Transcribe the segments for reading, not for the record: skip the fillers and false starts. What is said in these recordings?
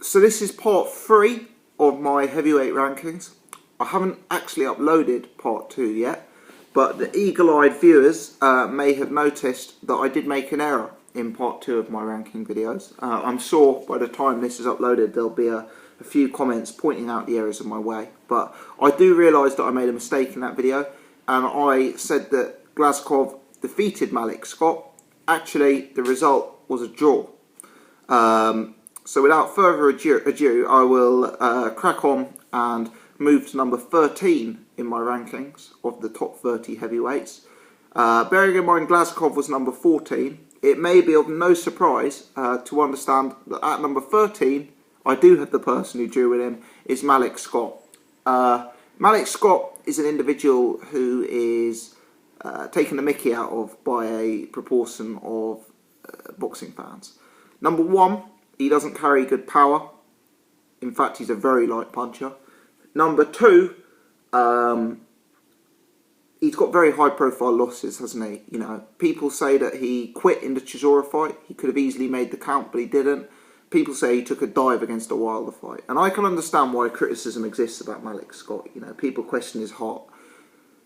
So this is part 3 of my heavyweight rankings. I haven't actually uploaded part 2 yet, but the eagle-eyed viewers may have noticed that I did make an error in part 2 of my ranking videos. I'm sure by the time this is uploaded there'll be a few comments pointing out the errors of my way, but I do realise that I made a mistake in that video, and I said that Glazkov defeated Malik Scott. Actually, the result was a draw. So without further ado, I will crack on and move to number 13 in my rankings of the top 30 heavyweights. Bearing in mind Glazkov was number 14, it may be of no surprise to understand that at number 13, I do have the person who drew with him, is Malik Scott. Malik Scott is an individual who is taken the mickey out of by a proportion of boxing fans. Number 1, he doesn't carry good power. In fact, he's a very light puncher. Number 2, he's got very high profile losses, hasn't he? You know, people say that he quit in the Chisora fight. He could have easily made the count, but he didn't. People say he took a dive against a Wilder fight. And I can understand why criticism exists about Malik Scott. You know, people question his heart.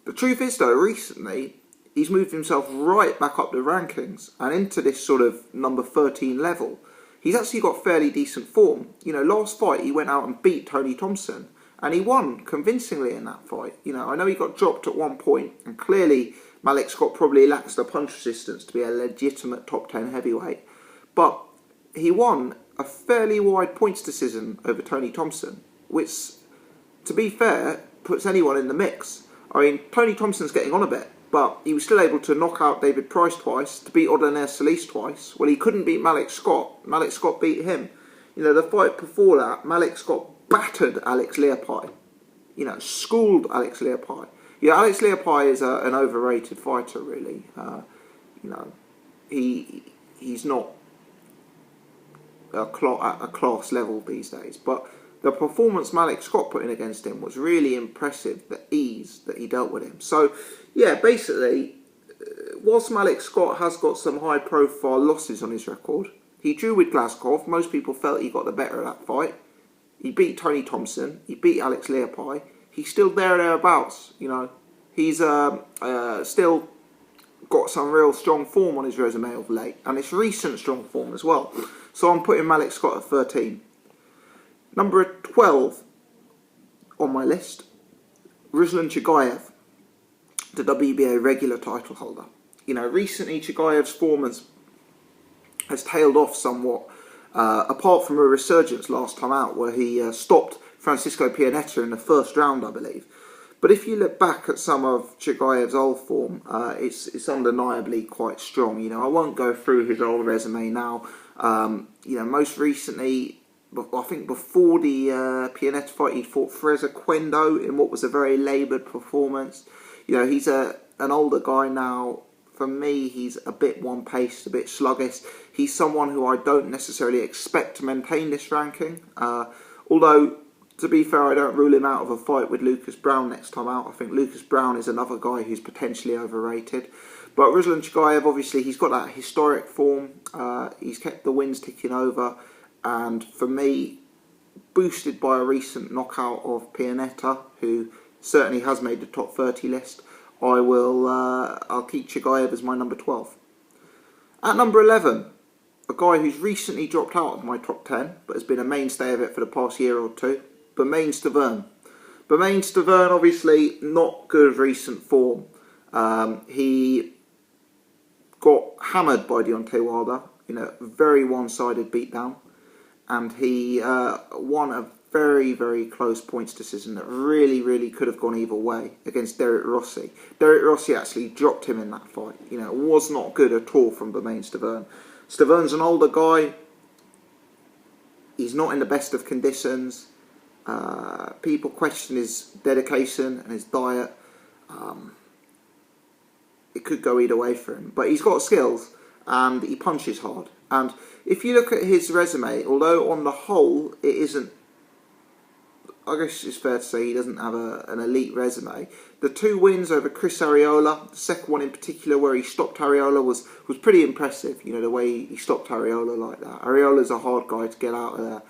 The truth is, though, recently, he's moved himself right back up the rankings and into this sort of number 13 level. He's actually got fairly decent form. You know, last fight he went out and beat Tony Thompson, and he won convincingly in that fight. You know, I know he got dropped at one point, and clearly Malik Scott probably lacks the punch resistance to be a legitimate top 10 heavyweight, but he won a fairly wide points decision over Tony Thompson, which, to be fair, puts anyone in the mix. I mean, Tony Thompson's getting on a bit, but he was still able to knock out David Price twice, to beat Odlanier Solis twice. Well, he couldn't beat Malik Scott. Malik Scott beat him. You know, the fight before that, Malik Scott battered Alex Leapai. You know, schooled Alex Leapai. You know, Alex Leapai is an overrated fighter, really. You know, he's not at a class level these days, but the performance Malik Scott put in against him was really impressive, the ease that he dealt with him. So, yeah, basically, whilst Malik Scott has got some high-profile losses on his record, he drew with Glazkov. Most people felt he got the better of that fight. He beat Tony Thompson. He beat Alex Leapai. He's still thereabouts, you know. He's still got some real strong form on his resume of late, and it's recent strong form as well. So I'm putting Malik Scott at 13. Number 12 on my list, Ruslan Chagayev, the WBA regular title holder. You know, recently Chagayev's form has tailed off somewhat, apart from a resurgence last time out where he stopped Francisco Pianeta in the first round, I believe. But if you look back at some of Chagayev's old form, it's undeniably quite strong. You know, I won't go through his old resume now. You know, most recently, I think before the Pianeta fight, he fought Freza Quendo in what was a very laboured performance. You know, he's an older guy now. For me, he's a bit one-paced, a bit sluggish. He's someone who I don't necessarily expect to maintain this ranking. Although, to be fair, I don't rule him out of a fight with Lucas Brown next time out. I think Lucas Brown is another guy who's potentially overrated. But Ruslan Chagayev, obviously, he's got that historic form. He's kept the wins ticking over. And for me, boosted by a recent knockout of Pianeta, who certainly has made the top 30 list, I'll keep Chagayev as my number 12. At number 11, a guy who's recently dropped out of my top 10, but has been a mainstay of it for the past year or two, Bermane Stiverne. Bermane Stiverne, obviously, not good recent form. He got hammered by Deontay Wilder in a very one-sided beatdown, and he won a very, very close points decision that really, really could have gone either way against Derek Rossi. Derek Rossi actually dropped him in that fight. You know, it was not good at all from Bermane Stiverne. Stiverne's an older guy. He's not in the best of conditions. People question his dedication and his diet. It could go either way for him. But he's got skills and he punches hard. And if you look at his resume, although on the whole it isn't, I guess it's fair to say he doesn't have an elite resume. The 2 wins over Chris Arreola, the second one in particular where he stopped Arreola was pretty impressive. You know, the way he stopped Arreola like that. Arreola's a hard guy to get out of there.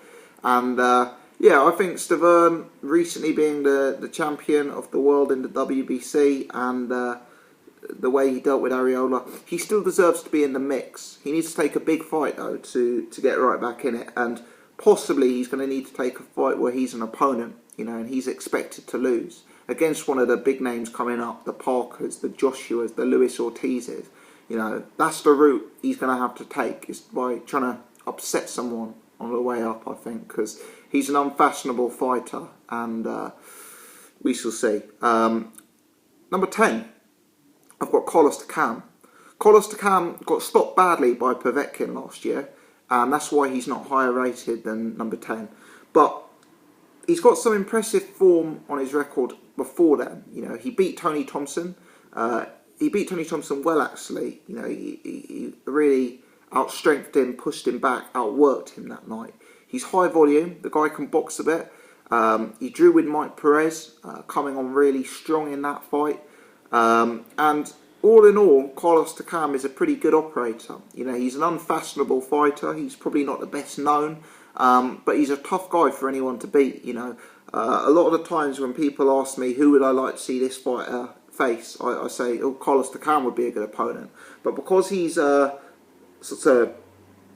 And yeah, I think Stavern, recently being the champion of the world in the WBC, and the way he dealt with Areola, he still deserves to be in the mix. He needs to take a big fight, though, to get right back in it. And possibly he's going to need to take a fight where he's an opponent, and he's expected to lose against one of the big names coming up, the Parkers, the Joshuas, the Luis Ortizes. That's the route he's going to have to take, is by trying to upset someone on the way up, I think, because he's an unfashionable fighter, and we shall see. Number 10, I've got Carlos Takam. Carlos Takam got stopped badly by Povetkin last year, and that's why he's not higher rated than number 10. But he's got some impressive form on his record before then. He beat Tony Thompson. He beat Tony Thompson well, actually. He really outstrengthed him, pushed him back, outworked him that night. He's high volume. The guy can box a bit. He drew with Mike Perez, coming on really strong in that fight. And all in all, Carlos Takam is a pretty good operator. He's an unfashionable fighter. He's probably not the best known, but he's a tough guy for anyone to beat. A lot of the times when people ask me who would I like to see this fighter face, I say, Carlos Takam would be a good opponent. But because he's sort of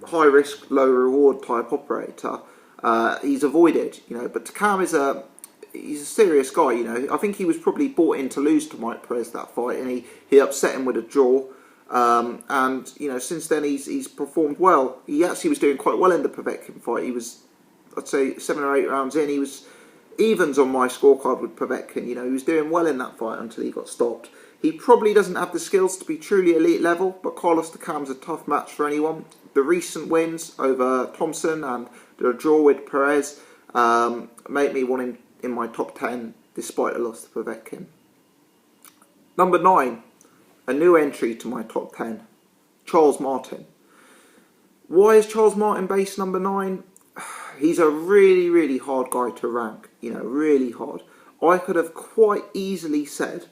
high risk, low reward type operator, he's avoided. But Takam he's a serious guy. I think he was probably bought in to lose to Mike Perez that fight, and he upset him with a draw. And since then he's performed well. He actually was doing quite well in the Povetkin fight. He was, I'd say, 7 or 8 rounds in. He was evens on my scorecard with Povetkin. He was doing well in that fight until he got stopped. He probably doesn't have the skills to be truly elite level, but Carlos Takam's a tough match for anyone. The recent wins over Thompson and the draw with Perez make me want him in my top 10 despite a loss to Povetkin. Number 9, a new entry to my top 10, Charles Martin. Why is Charles Martin base number 9? He's a really, really hard guy to rank, really hard. I could have quite easily said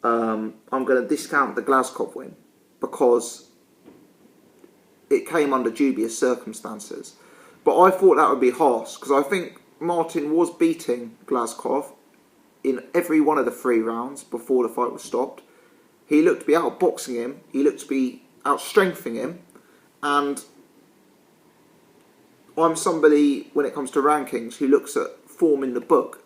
I'm going to discount the Glazkov win because it came under dubious circumstances. But I thought that would be harsh because I think Martin was beating Glazkov in every one of the 3 rounds before the fight was stopped. He looked to be outboxing him. He looked to be outstrengthening him. And I'm somebody, when it comes to rankings, who looks at form in the book.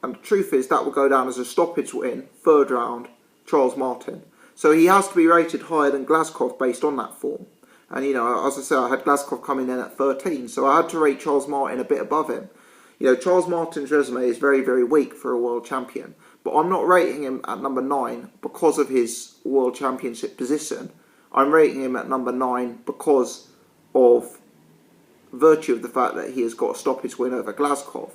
And the truth is that will go down as a stoppage win, 3rd round, Charles Martin. So he has to be rated higher than Glazkov based on that form. And, as I said, I had Glazkov coming in at 13, so I had to rate Charles Martin a bit above him. Charles Martin's resume is very, very weak for a world champion. But I'm not rating him at number 9 because of his world championship position. I'm rating him at number 9 because of virtue of the fact that he has got a stoppage win over Glazkov.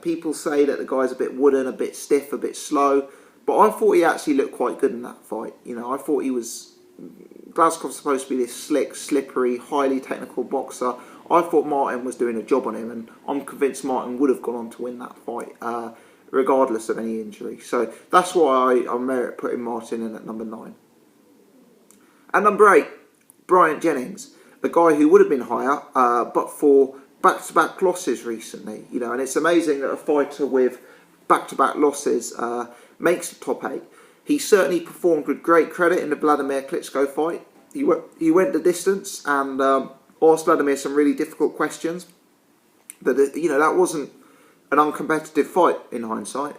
People say that the guy's a bit wooden, a bit stiff, a bit slow, but I thought he actually looked quite good in that fight. I thought Glazkov's supposed to be this slick, slippery, highly technical boxer. I thought Martin was doing a job on him, and I'm convinced Martin would have gone on to win that fight, regardless of any injury. So that's why I merit putting Martin in at number 9. At number 8, Bryant Jennings, a guy who would have been higher, but for back-to-back losses recently, and it's amazing that a fighter with back-to-back losses makes the top 8. He certainly performed with great credit in the Vladimir Klitschko fight. He went the distance and asked Vladimir some really difficult questions. That wasn't an uncompetitive fight in hindsight.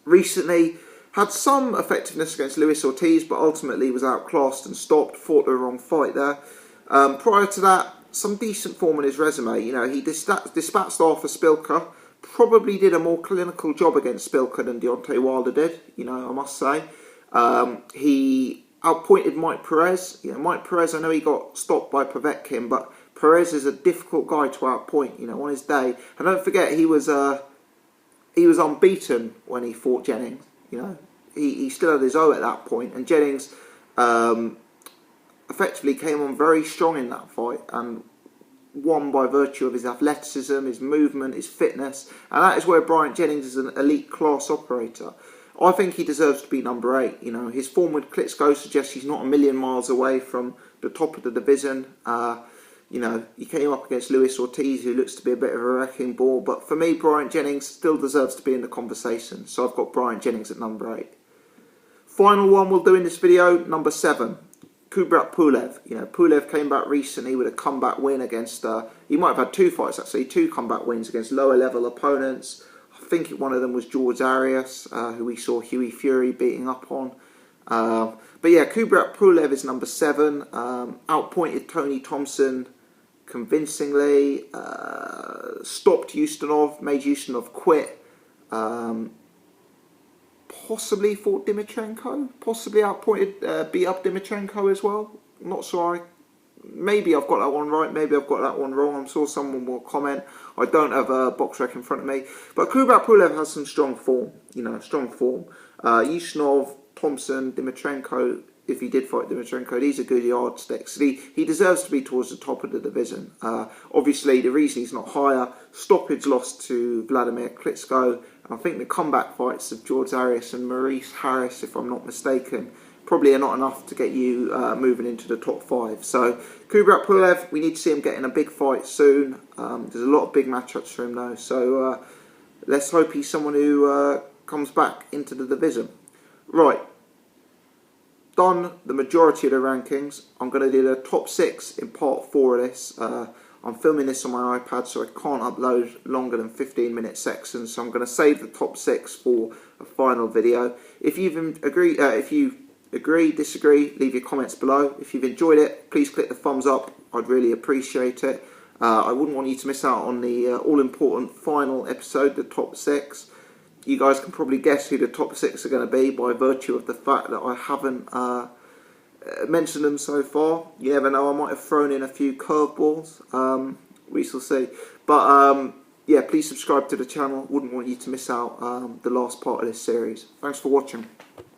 Recently had some effectiveness against Luis Ortiz, but ultimately was outclassed and stopped, fought the wrong fight there. Prior to that, some decent form in his resume. He dispatched Arthur Spilka, probably did a more clinical job against Spilka than Deontay Wilder did, I must say. He outpointed Mike Perez. Mike Perez, I know he got stopped by Povetkin, but Perez is a difficult guy to outpoint, on his day. And don't forget, he was unbeaten when he fought Jennings. He still had his O at that point, and Jennings effectively came on very strong in that fight and won by virtue of his athleticism, his movement, his fitness, and that is where Bryant Jennings is an elite class operator. I think he deserves to be number 8. His form with Klitschko suggests he's not a million miles away from the top of the division. You know, he came up against Luis Ortiz, who looks to be a bit of a wrecking ball. But for me, Bryant Jennings still deserves to be in the conversation. So I've got Bryant Jennings at number 8. Final one we'll do in this video, number 7. Kubrat Pulev. You know, Pulev came back recently with a comeback win against... he might have had 2 fights, actually. 2 comeback wins against lower-level opponents. I think one of them was George Arias, who we saw Hughie Fury beating up on. But yeah, Kubrat Pulev is number 7. Outpointed Tony Thompson convincingly. Stopped Ustinov, made Ustinov quit. Possibly fought Dimitrenko. Possibly outpointed, beat up Dimitrenko as well. Not sure. Maybe I've got that one right. Maybe I've got that one wrong. I'm sure someone will comment. I don't have a box rec in front of me. But Kubrat Pulev has some strong form. You know, strong form. Ustinov, Thompson, Dimitrenko, if he did fight Dimitrenko, these are good yardsticks. He deserves to be towards the top of the division. Obviously, the reason he's not higher, stoppage lost to Vladimir Klitschko, and I think the comeback fights of George Arias and Maurice Harris, if I'm not mistaken, probably are not enough to get you moving into the top 5. So, Kubrat Pulev, we need to see him getting a big fight soon. There's a lot of big matchups for him though, so let's hope he's someone who comes back into the division. Right. Done the majority of the rankings. I'm going to do the top 6 in part 4 of this. I'm filming this on my iPad, so I can't upload longer than 15-minute sections. So I'm going to save the top 6 for a final video. If you agree, disagree, leave your comments below. If you've enjoyed it, please click the thumbs up. I'd really appreciate it. I wouldn't want you to miss out on the all-important final episode, the top 6. You guys can probably guess who the top 6 are going to be by virtue of the fact that I haven't mentioned them so far. You never know, I might have thrown in a few curveballs. We shall see. But yeah, please subscribe to the channel. Wouldn't want you to miss out the last part of this series. Thanks for watching.